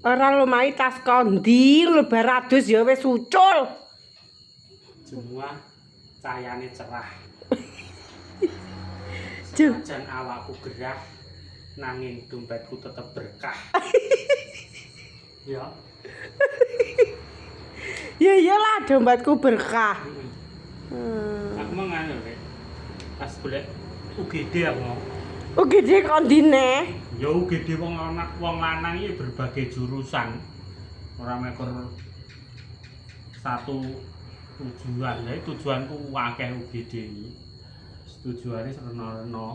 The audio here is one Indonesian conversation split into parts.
Ora lumahi tas kondi lebar adus ya wis ucul. Semua cahayane cerah. Juh. Senajan awakku gerah, nanging dompetku tetep berkah. Ya. Ya iyalah dompetku berkah. Aku mau nganu rek. Pas golek UGD aku mau. Gede kondine. Ya UGD wong lanang iki berbagai jurusan. Ora mekur satu tujuan. Lah tujuanku akeh UGD iki. Tujuane serena-rena.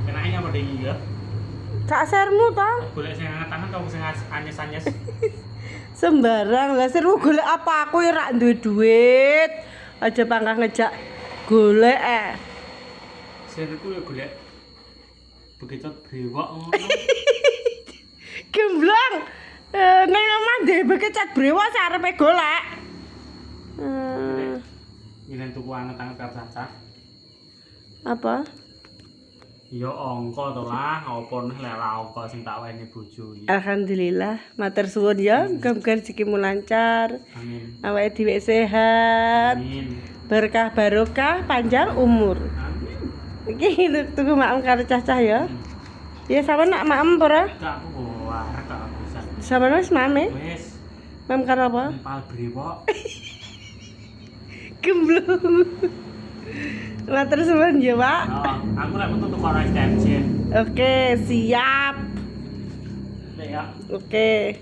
Enaknya apa iki ya? Cak sermu to? Golek sing anget-anget apa sing anyes-anyes? Sembarang lah seru golek apa aku ya rak duwe duit. Aja pangkah ngejak golek Seriku ya golek begitu brewok ngono. Gemblong. Neng omah ndek bekecat brewok sarepe golek. Nyen tuku anget-anget karo cacah. Apa? Ya angka to lah, apa neh lek ora angka sing tak wene bojo iki. Alhamdulillah, matur suwun ya, muga-muga rezekimu lancar. Amin. Awake dhewe sehat. Amin. Berkah barokah, panjang umur. Amin. Iki tuku maem karo cacah ya. Ya sama nak maem ora? Gak aku arek gak bisa. Sama wis mame. Wis, Maem karo apa? empal brewok. Gemblung. Matur suwun ya, Pak. Oh, aku lek metu tuku rice deterjen. Oke, siap. Lek ya. Oke.